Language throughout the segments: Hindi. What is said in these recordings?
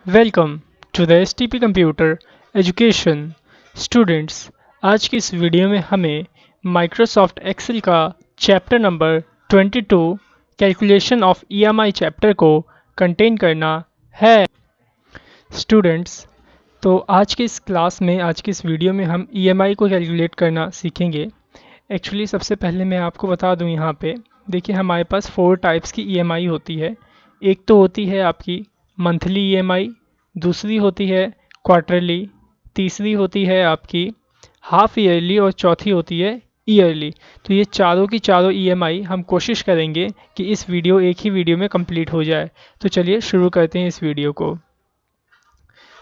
Welcome to the STP computer education students. आज की इस वीडियो में हमें माइक्रोसॉफ्ट एक्सेल का chapter number 22 calculation of EMI chapter को कंटेन करना है। स्टूडेंट्स, तो आज की इस क्लास में आज की इस वीडियो में हम ईएमआई को कैलकुलेट करना सीखेंगे। एक्चुअली सबसे पहले मैं आपको बता दूं, यहाँ पे देखिए हमारे पास 4 टाइप्स की ईएमआई होती है। एक तो होती है आपकी मंथली ईएमआई, दूसरी होती है क्वार्टरली, तीसरी होती है आपकी हाफ ईयरली और चौथी होती है ईयरली। तो ये चारों की चारों ईएमआई हम कोशिश करेंगे कि इस वीडियो एक ही वीडियो में कंप्लीट हो जाए। तो चलिए शुरू करते हैं इस वीडियो को।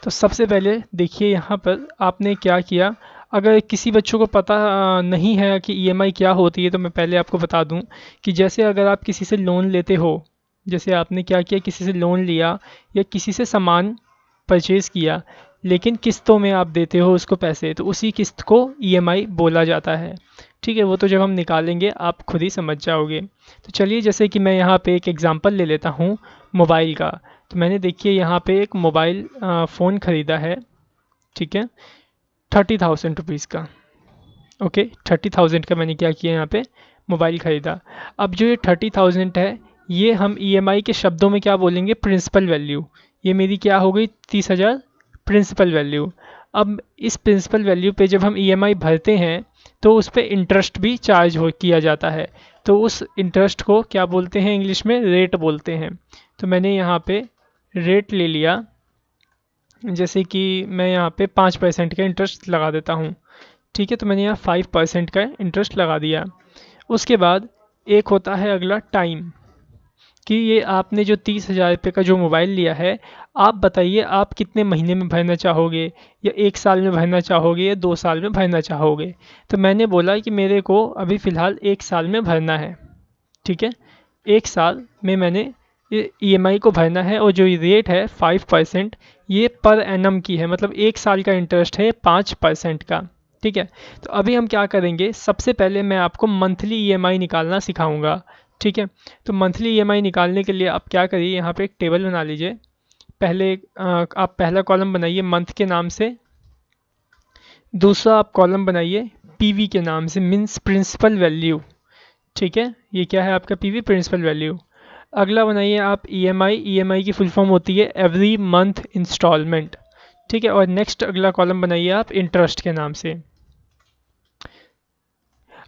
तो सबसे पहले देखिए यहाँ पर आपने क्या किया। अगर किसी बच्चों को पता नहीं है कि ईएमआई क्या होती है, तो मैं पहले आपको बता दूं कि जैसे अगर आप किसी से लोन लेते हो, जैसे आपने क्या किया, किसी से लोन लिया या किसी से सामान परचेज़ किया, लेकिन किस्तों में आप देते हो उसको पैसे, तो उसी किस्त को ईएमआई बोला जाता है। ठीक है, वो तो जब हम निकालेंगे आप खुद ही समझ जाओगे। तो चलिए, जैसे कि मैं यहाँ पे एक एग्ज़ाम्पल ले लेता हूँ मोबाइल का। तो मैंने देखिए यहाँ पे एक मोबाइल फ़ोन ख़रीदा है। ठीक है, 30,000 रुपीज़ का। ओके, 30,000 का मैंने क्या किया, यहाँ पे मोबाइल ख़रीदा। अब जो ये 30,000 है, ये हम ईएमआई के शब्दों में क्या बोलेंगे, प्रिंसिपल वैल्यू। ये मेरी क्या हो गई, 30,000 प्रिंसिपल वैल्यू। अब इस प्रिंसिपल वैल्यू पे जब हम ईएमआई भरते हैं तो उस पर इंटरेस्ट भी चार्ज हो किया जाता है। तो उस इंटरेस्ट को क्या बोलते हैं, इंग्लिश में रेट बोलते हैं। तो मैंने यहाँ पे रेट ले लिया। जैसे कि मैं यहाँ पे 5% का इंटरेस्ट लगा देता हूँ। ठीक है, तो मैंने यहाँ 5% का इंटरेस्ट लगा दिया। उसके बाद एक होता है अगला टाइम, कि ये आपने जो 30,000 रुपये का जो मोबाइल लिया है, आप बताइए आप कितने महीने में भरना चाहोगे, या 1 साल में भरना चाहोगे, या 2 साल में भरना चाहोगे। तो मैंने बोला कि मेरे को अभी फ़िलहाल 1 साल में भरना है। ठीक है, 1 साल में मैंने ईएमआई को भरना है, और जो ये रेट है 5%, ये पर एनम की है, मतलब 1 साल का इंटरेस्ट है 5% का। ठीक है, तो अभी हम क्या करेंगे, सबसे पहले मैं आपको मंथली ईएमआई निकालना सिखाऊंगा। ठीक है, तो मंथली ईएमआई निकालने के लिए आप क्या करिए, यहाँ पे एक टेबल बना लीजिए। पहले आप पहला कॉलम बनाइए मंथ के नाम से, दूसरा आप कॉलम बनाइए पीवी के नाम से, मीन्स प्रिंसिपल वैल्यू। ठीक है, ये क्या है आपका पीवी, प्रिंसिपल वैल्यू। अगला बनाइए आप ईएमआई। ईएमआई की फुल फॉर्म होती है एवरी मंथ इंस्टॉलमेंट। ठीक है, और नेक्स्ट अगला कॉलम बनाइए आप इंटरेस्ट के नाम से।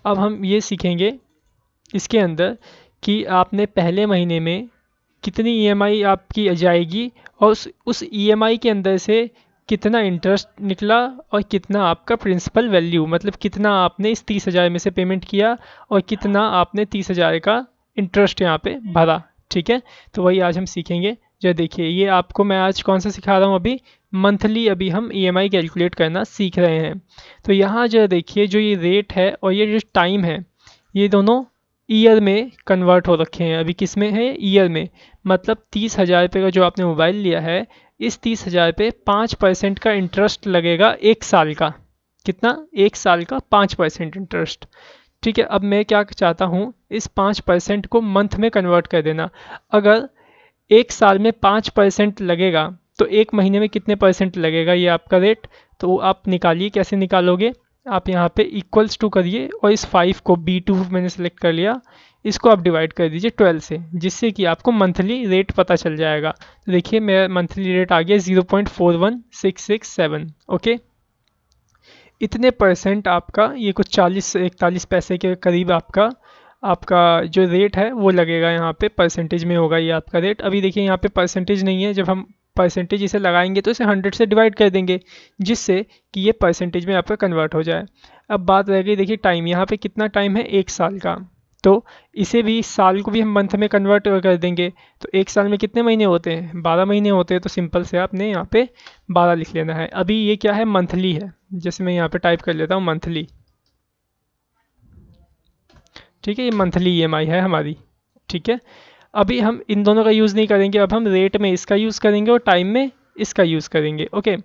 अब हम ये सीखेंगे इसके अंदर कि आपने पहले महीने में कितनी ईएमआई आपकी जाएगी, और उस ईएमआई के अंदर से कितना इंटरेस्ट निकला, और कितना आपका प्रिंसिपल वैल्यू, मतलब कितना आपने इस 30,000 में से पेमेंट किया, और कितना आपने 30,000 का इंटरेस्ट यहाँ पे भरा। ठीक है, तो वही आज हम सीखेंगे। जो देखिए, ये आपको मैं आज कौन सा सिखा रहा हूँ, अभी मंथली अभी हम ईएमआई कैलकुलेट करना सीख रहे हैं। तो यहाँ जो देखिए, जो ये रेट है और ये जो टाइम है, ये दोनों ईयर में कन्वर्ट हो रखे हैं। अभी किस में है, ईयर में। मतलब 30,000 रुपये का जो आपने मोबाइल लिया है, इस 30,000 पे 5% का इंटरेस्ट लगेगा 1 साल का। कितना, 1 साल का 5% इंटरेस्ट। ठीक है, अब मैं क्या चाहता हूँ, इस 5% को मंथ में कन्वर्ट कर देना। अगर 1 साल में 5% लगेगा, तो 1 महीने में कितने परसेंट लगेगा, ये आपका रेट। तो आप निकालिए, कैसे निकालोगे, आप यहाँ पे इक्वल्स टू करिए, और इस 5 को B2 मैंने सेलेक्ट कर लिया, इसको आप डिवाइड कर दीजिए 12 से, जिससे कि आपको मंथली रेट पता चल जाएगा। तो देखिए मेरा मंथली रेट आ गया 0.41667। ओके, इतने परसेंट आपका, ये कुछ 40 से 41 पैसे के करीब आपका आपका जो रेट है वो लगेगा। यहाँ पे परसेंटेज में होगा ये आपका रेट। अभी देखिए यहाँ पे परसेंटेज नहीं है, जब हम परसेंटेज इसे लगाएंगे तो इसे 100 से डिवाइड कर देंगे, जिससे कि ये परसेंटेज में आपका कन्वर्ट हो जाए। अब बात रह गई, देखिए टाइम, यहाँ पे कितना टाइम है, 1 साल का। तो इसे भी, साल को भी हम मंथ में कन्वर्ट कर देंगे। तो 1 साल में कितने महीने होते हैं, 12 महीने होते हैं। तो सिंपल से आपने यहाँ पे 12 लिख लेना है। अभी ये क्या है, मंथली है, जैसे मैं यहाँ पे टाइप कर लेता हूँ मंथली। ठीक है, ये मंथली ईएमआई है हमारी। ठीक है, अभी हम इन दोनों का यूज़ नहीं करेंगे, अब हम रेट में इसका यूज़ करेंगे और टाइम में इसका यूज़ करेंगे। ओके,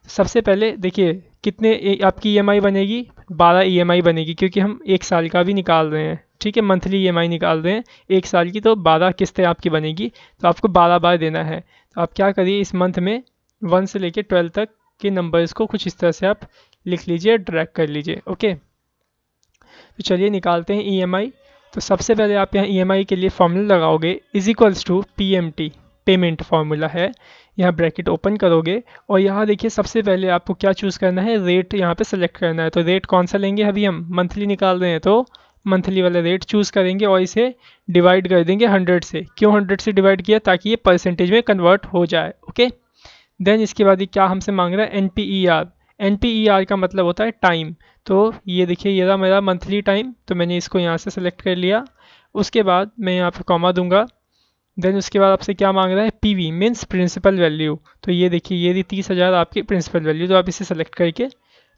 सबसे पहले देखिए कितने आपकी ईएमआई बनेगी, 12 ईएमआई बनेगी, क्योंकि हम 1 साल का भी निकाल रहे हैं। ठीक है, मंथली ईएमआई निकाल रहे हैं 1 साल की, तो 12 किस्तें आपकी बनेगी। तो आपको 12 बार देना है। तो आप क्या करिए, इस मंथ में 1 से लेके 12 तक के नंबर्स को कुछ इस तरह से आप लिख लीजिए, ड्रैग कर लीजिए। ओके, तो चलिए निकालते हैं ईएमआई। तो सबसे पहले आप यहाँ ईएमआई के लिए फॉर्मूला लगाओगे, is equals to PMT, payment formula है। यहाँ ब्रैकेट ओपन करोगे और यहाँ देखिए सबसे पहले आपको क्या चूज़ करना है, रेट यहाँ पे सेलेक्ट करना है। तो रेट कौन सा लेंगे, अभी हम मंथली निकाल रहे हैं तो मंथली वाला रेट चूज़ करेंगे और इसे डिवाइड कर देंगे 100 से। क्यों 100 से डिवाइड किया, ताकि ये परसेंटेज में कन्वर्ट हो जाए। ओके, देन इसके बाद ये क्या हमसे मांग रहा है, एनपीईआर। एनपीईआर का मतलब होता है टाइम। तो ये देखिए ये रहा मेरा मंथली टाइम, तो मैंने इसको यहाँ से सेलेक्ट कर लिया। उसके बाद मैं यहाँ पे कॉमा दूंगा। देन उसके बाद आपसे क्या मांग रहा है, पीवी मीन्स प्रिंसिपल वैल्यू। तो ये देखिए ये रही 30,000 आपकी प्रिंसिपल वैल्यू। तो आप इसे सेलेक्ट करके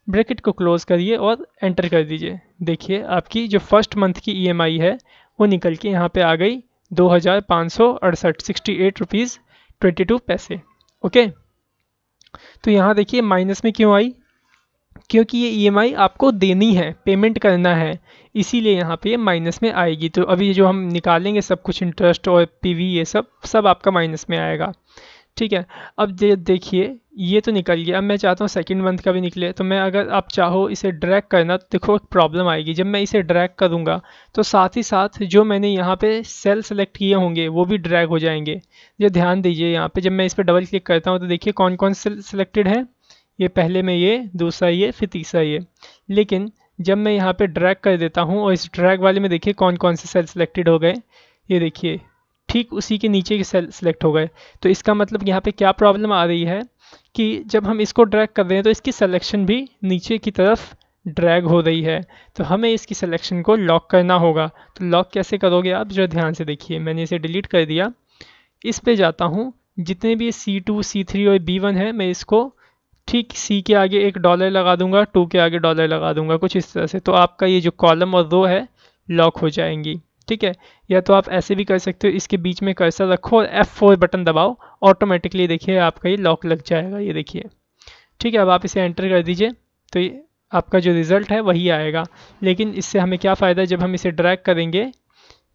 ब्रैकेट को क्लोज करिए और एंटर कर दीजिए। देखिए आपकी जो फर्स्ट मंथ की ईएमआई है वो निकल के यहाँ पे आ गई 2,568, 68 रुपीज़ 22 पैसे। ओके, तो यहाँ देखिए माइनस में क्यों आई, क्योंकि ये ईएमआई आपको देनी है, पेमेंट करना है, इसीलिए यहाँ पे ये माइनस में आएगी। तो अभी जो हम निकालेंगे सब कुछ, इंटरेस्ट और पीवी, ये सब सब आपका माइनस में आएगा। ठीक है, अब देखिए ये तो निकल गया। अब मैं चाहता हूँ सेकंड मंथ का भी निकले। तो मैं, अगर आप चाहो इसे ड्रैग करना, तो देखो एक प्रॉब्लम आएगी। जब मैं इसे ड्रैग करूँगा तो साथ ही साथ जो मैंने यहाँ पे सेल सेलेक्ट किए होंगे वो भी ड्रैग हो जाएंगे। ये ध्यान दीजिए, यहाँ पे जब मैं इस पर डबल क्लिक करता हूँ तो देखिए कौन कौन से सिलेक्टेड है। ये पहले में ये, दूसरा ये, फिर तीसरा ये। लेकिन जब मैं यहाँ पे ड्रैग कर देता हूँ और इस ड्रैग वाले में देखिए कौन कौन से सेल सिलेक्टेड हो गए, ये देखिए ठीक उसी के नीचे के सेल सिलेक्ट हो गए। तो इसका मतलब यहाँ पे क्या प्रॉब्लम आ रही है कि जब हम इसको ड्रैग कर रहे हैं तो इसकी सिलेक्शन भी नीचे की तरफ ड्रैग हो रही है। तो हमें इसकी सिलेक्शन को लॉक करना होगा। तो लॉक कैसे करोगे आप, जो ध्यान से देखिए, मैंने इसे डिलीट कर दिया। इस पे जाता हूँ, जितने भी C2, C3 और B1 है, मैं इसको ठीक सी के आगे एक डॉलर लगा दूंगा, 2 के आगे डॉलर लगा दूंगा, कुछ इस तरह से। तो आपका ये जो कॉलम और रो है लॉक हो जाएंगी। ठीक है, या तो आप ऐसे भी कर सकते हो, इसके बीच में कर्सर रखो और F4 बटन दबाओ, ऑटोमेटिकली देखिए आपका ये लॉक लग जाएगा, ये देखिए। ठीक है, अब आप इसे एंटर कर दीजिए तो ये आपका जो रिज़ल्ट है वही आएगा। लेकिन इससे हमें क्या फ़ायदा है, जब हम इसे ड्रैग करेंगे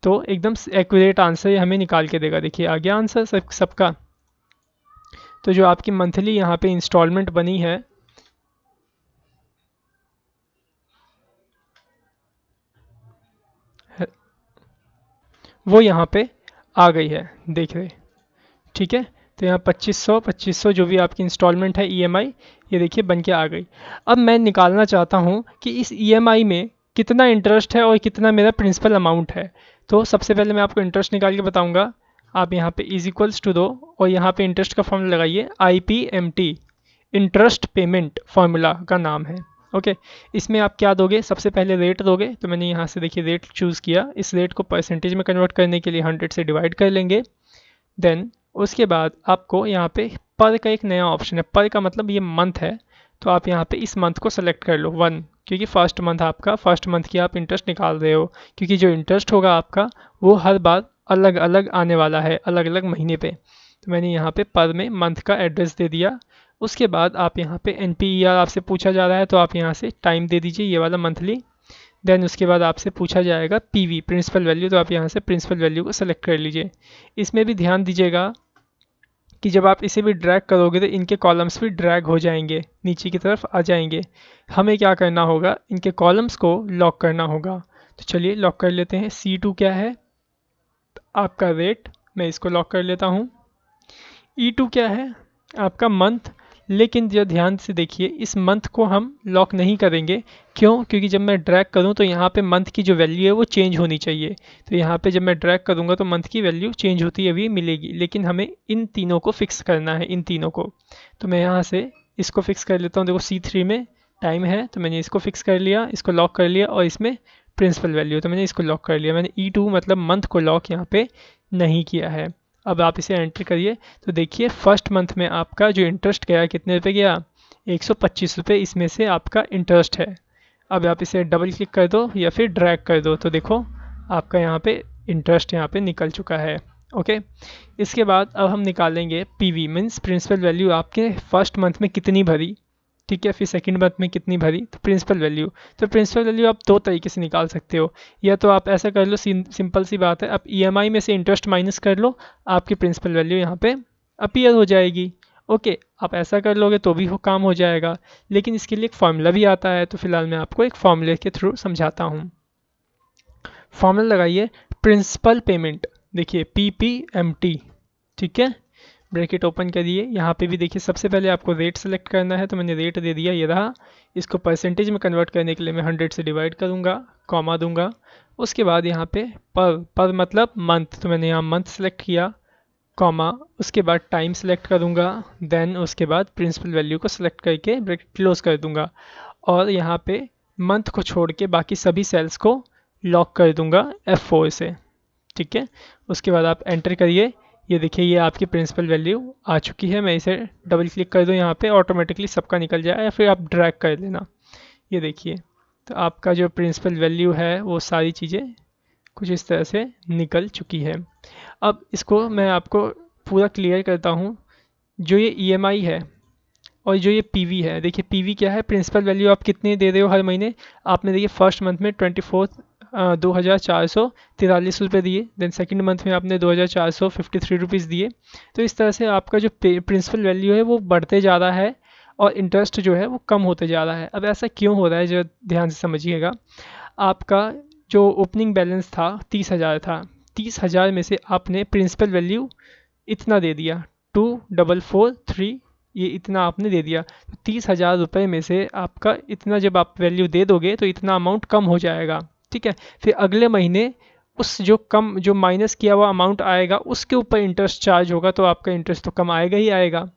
तो एकदम एक्यूरेट आंसर हमें निकाल के देगा। देखिए आ गया आंसर सबका। तो जो आपकी मंथली यहाँ पे इंस्टॉलमेंट बनी है, वो यहाँ पे आ गई है, देख रहे। ठीक है, तो यहाँ 2500 जो भी आपकी इंस्टॉलमेंट है ईएमआई, ये देखिए बन के आ गई। अब मैं निकालना चाहता हूँ कि इस ईएमआई में कितना इंटरेस्ट है और कितना मेरा प्रिंसिपल अमाउंट है। तो सबसे पहले मैं आपको इंटरेस्ट निकाल के बताऊँगा। आप यहाँ पे इज इक्वल्स टू दो और यहाँ पे इंटरेस्ट का फॉर्मूला लगाइए, IPMT, इंटरेस्ट पेमेंट फार्मूला का नाम है। ओके, इसमें आप क्या दोगे, सबसे पहले रेट दोगे। तो मैंने यहाँ से देखिए रेट चूज़ किया। इस रेट को परसेंटेज में कन्वर्ट करने के लिए 100 से डिवाइड कर लेंगे। देन उसके बाद आपको यहाँ पे पर का एक नया ऑप्शन है, पर का मतलब ये मंथ है। तो आप यहाँ पे इस मंथ को सेलेक्ट कर लो 1, क्योंकि फर्स्ट मंथ आपका, फर्स्ट मंथ की आप इंटरेस्ट निकाल रहे हो। क्योंकि जो इंटरेस्ट होगा आपका वो हर बार अलग अलग आने वाला है, अलग अलग महीने पे। तो मैंने यहाँ पे पर में मंथ का एड्रेस दे दिया। उसके बाद आप यहाँ पे NPER आपसे पूछा जा रहा है, तो आप यहाँ से टाइम दे दीजिए, ये वाला मंथली। देन उसके बाद आपसे पूछा जाएगा PV, प्रिंसिपल वैल्यू। तो आप यहाँ से प्रिंसिपल वैल्यू को सेलेक्ट कर लीजिए। इसमें भी ध्यान दीजिएगा कि जब आप इसे भी ड्रैग करोगे तो इनके कॉलम्स भी ड्रैग हो जाएंगे, नीचे की तरफ आ जाएंगे। हमें क्या करना होगा, इनके कॉलम्स को लॉक करना होगा। तो चलिए लॉक कर लेते हैं। C2 क्या है, आपका रेट, मैं इसको लॉक कर लेता हूँ। E2 क्या है, आपका मंथ। लेकिन जो ध्यान से देखिए, इस मंथ को हम लॉक नहीं करेंगे। क्यों, क्योंकि जब मैं ड्रैग करूं तो यहाँ पे मंथ की जो वैल्यू है वो चेंज होनी चाहिए। तो यहाँ पे जब मैं ड्रैग करूँगा तो मंथ की वैल्यू चेंज होती हुई मिलेगी। लेकिन हमें इन तीनों को फिक्स करना है, इन तीनों को। तो मैं यहाँ से इसको फिक्स कर लेता हूँ। देखो C3 में टाइम है, तो मैंने इसको फिक्स कर लिया, इसको लॉक कर लिया। और इसमें प्रिंसिपल वैल्यू, तो मैंने इसको लॉक कर लिया। मैंने E2 मतलब मंथ को लॉक यहाँ पे नहीं किया है। अब आप इसे एंटर करिए तो देखिए फर्स्ट मंथ में आपका जो इंटरेस्ट गया, कितने रुपए गया, 125 रुपये इसमें से आपका इंटरेस्ट है। अब आप इसे डबल क्लिक कर दो या फिर ड्रैग कर दो, तो देखो आपका यहाँ पे इंटरेस्ट यहाँ पे निकल चुका है। ओके, इसके बाद अब हम निकालेंगे PV मीन्स प्रिंसिपल वैल्यू, आपके फर्स्ट मंथ में कितनी भरी। ठीक है, फिर सेकंड मंथ में कितनी भरी, तो प्रिंसिपल वैल्यू। तो प्रिंसिपल वैल्यू आप दो तरीके से निकाल सकते हो। या तो आप ऐसा कर लो, सिंपल सी बात है, आप EMI में से इंटरेस्ट माइनस कर लो, आपकी प्रिंसिपल वैल्यू यहाँ पे अपीयर हो जाएगी। ओके, आप ऐसा कर लोगे तो भी काम हो जाएगा, लेकिन इसके लिए एक फार्मूला भी आता है, तो फिलहाल मैं आपको एक फार्मूले के थ्रू समझाता हूँ। फार्मूला लगाइए, प्रिंसिपल पेमेंट, देखिए PPMT, ठीक है। ब्रैकेट ओपन करिए, यहाँ पे भी देखिए सबसे पहले आपको रेट सेलेक्ट करना है, तो मैंने रेट दे दिया, ये रहा। इसको परसेंटेज में कन्वर्ट करने के लिए मैं 100 से डिवाइड करूँगा, कॉमा दूंगा। उसके बाद यहाँ पे पर मतलब मंथ, तो मैंने यहाँ मंथ सेलेक्ट किया, कॉमा, उसके बाद टाइम सेलेक्ट करूँगा, देन उसके बाद प्रिंसिपल वैल्यू को सेलेक्ट करके ब्रैकेट क्लोज कर दूंगा, और यहाँ पे मंथ को छोड़ के बाकी सभी सेल्स को लॉक कर दूंगा F4 से, ठीक है। उसके बाद आप एंटर करिए, ये देखिए ये आपकी प्रिंसिपल वैल्यू आ चुकी है। मैं इसे डबल क्लिक कर दूँ यहाँ पे, ऑटोमेटिकली सबका निकल जाए, या फिर आप ड्रैग कर लेना, ये देखिए। तो आपका जो प्रिंसिपल वैल्यू है वो सारी चीज़ें कुछ इस तरह से निकल चुकी है। अब इसको मैं आपको पूरा क्लियर करता हूँ। जो ये EMI है और जो ये PV है, देखिए PV क्या है, प्रिंसिपल वैल्यू आप कितने दे रहे हो हर महीने। आपने देखिए फर्स्ट मंथ में 24,443 रुपये दिए, देन सेकंड मंथ में आपने 2,453 रुपीज़ दिए। तो इस तरह से आपका जो प्रिंसिपल वैल्यू है वो बढ़ते जा रहा है और इंटरेस्ट जो है वो कम होते जा रहा है। अब ऐसा क्यों हो रहा है, जो ध्यान से समझिएगा। आपका जो ओपनिंग बैलेंस था 30,000 था, 30,000 में से आपने प्रिंसिपल वैल्यू इतना दे दिया, 2,443, ये इतना आपने दे दिया। तो 30,000 रुपये में से आपका इतना जब आप वैल्यू दे दोगे तो इतना अमाउंट कम हो जाएगा, ठीक है। फिर अगले महीने उस जो माइनस किया हुआ अमाउंट आएगा उसके ऊपर इंटरेस्ट चार्ज होगा, तो आपका इंटरेस्ट तो कम आएगा ही आएगा,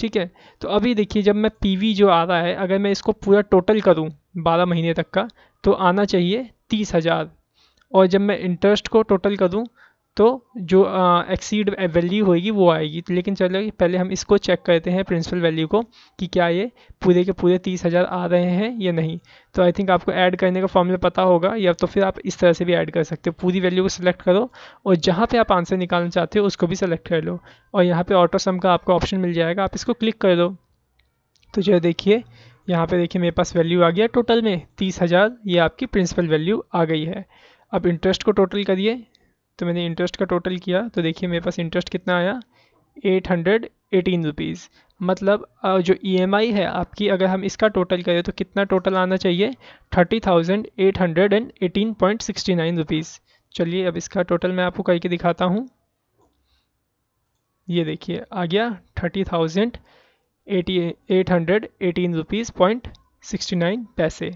ठीक है। तो अभी देखिए जब मैं PV जो आ रहा है, अगर मैं इसको पूरा टोटल करूँ 12 महीने तक का, तो आना चाहिए 30,000। और जब मैं इंटरेस्ट को टोटल कर दूँ तो जो एक्सीड वैल्यू होगी वो आएगी। लेकिन चलो पहले हम इसको चेक करते हैं प्रिंसिपल वैल्यू को, कि क्या ये पूरे के पूरे 30,000 आ रहे हैं या नहीं। तो आई थिंक आपको ऐड करने का फॉर्मूला पता होगा, या तो फिर आप इस तरह से भी ऐड कर सकते हो। पूरी वैल्यू को सिलेक्ट करो और जहाँ पे आप आंसर निकालना चाहते हो उसको भी सेलेक्ट कर लो, और यहाँ पे ऑटो सम का आपको ऑप्शन मिल जाएगा, आप इसको क्लिक कर दो। तो जो देखिए यहाँ पे देखिए मेरे पास वैल्यू आ गया टोटल में 30,000, ये आपकी प्रिंसिपल वैल्यू आ गई है। अब इंटरेस्ट को टोटल करिए, तो मैंने इंटरेस्ट का टोटल किया, तो देखिए मेरे पास इंटरेस्ट कितना आया, 818 रुपीज़। मतलब जो EMI है आपकी, अगर हम इसका टोटल करें तो कितना टोटल आना चाहिए, 30,818.69 रुपीज़। चलिए अब इसका टोटल मैं आपको करके दिखाता हूँ। ये देखिए आ गया 30,818 रुपीज़.69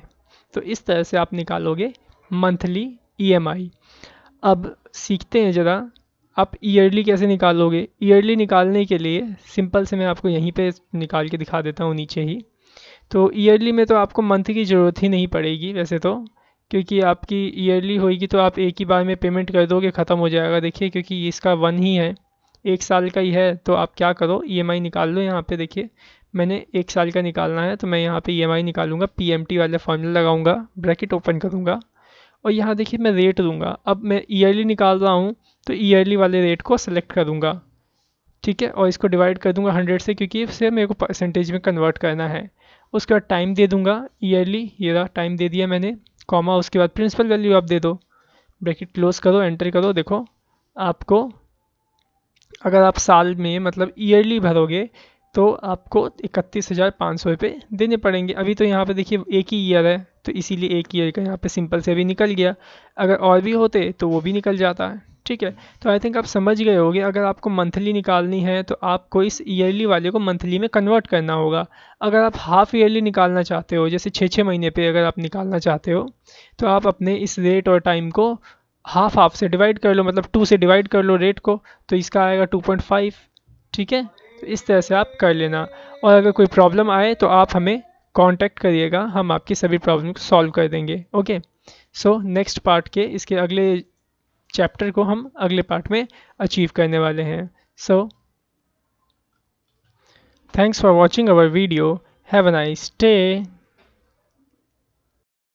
तो इस तरह से आप निकालोगे मंथली EMI। अब सीखते हैं ज़रा, आप ईयरली कैसे निकालोगे। ईयरली निकालने के लिए सिंपल से मैं आपको यहीं पे निकाल के दिखा देता हूँ नीचे ही। तो ईयरली में तो आपको मंथ की ज़रूरत ही नहीं पड़ेगी वैसे तो, क्योंकि आपकी ईयरली होगी तो आप एक ही बार में पेमेंट कर दोगे, ख़त्म हो जाएगा। देखिए क्योंकि इसका 1 ही है, 1 साल का ही है, तो आप क्या करो EMI निकाल लो। यहाँ पे देखिए मैंने 1 साल का निकालना है, तो मैं यहाँ पे EMI निकालूंगा, PMT वाला फॉर्मूला लगाऊंगा, ब्रैकेट ओपन करूँगा, और यहाँ देखिए मैं रेट दूंगा। अब मैं ईयरली निकाल रहा हूँ तो ईयरली वाले रेट को सेलेक्ट करूँगा, ठीक है, और इसको डिवाइड कर दूंगा 100 से, क्योंकि इसे मेरे को परसेंटेज में कन्वर्ट करना है। उसके बाद टाइम दे दूंगा ईयरली, ये रहा टाइम दे दिया मैंने, कॉमा, उसके बाद प्रिंसिपल वैल्यू आप दे दो, ब्रैकेट क्लोज करो, एंटर करो। देखो आपको अगर आप साल में मतलब ईयरली भरोगे तो आपको 31,500 रुपये देने पड़ेंगे। अभी तो यहाँ पे देखिए एक ही ईयर है, तो इसीलिए एक ईयर का यहाँ पे सिंपल से भी निकल गया। अगर और भी होते तो वो भी निकल जाता है, ठीक है। तो आई थिंक आप समझ गए होंगे, अगर आपको मंथली निकालनी है तो आपको इस ईयरली वाले को मंथली में कन्वर्ट करना होगा। अगर आप हाफ ईयरली निकालना चाहते हो, जैसे 6-6 महीने पे अगर आप निकालना चाहते हो, तो आप अपने इस रेट और टाइम को हाफ हाफ से डिवाइड कर लो, मतलब 2 से डिवाइड कर लो रेट को, तो इसका आएगा 2.5, ठीक है। तो इस तरह से आप कर लेना, और अगर कोई प्रॉब्लम आए तो आप हमें कांटेक्ट करिएगा, हम आपकी सभी प्रॉब्लम को सॉल्व कर देंगे। ओके, सो नेक्स्ट पार्ट के इसके अगले चैप्टर को हम अगले पार्ट में अचीव करने वाले हैं। So thanks for watching our video, have a nice day.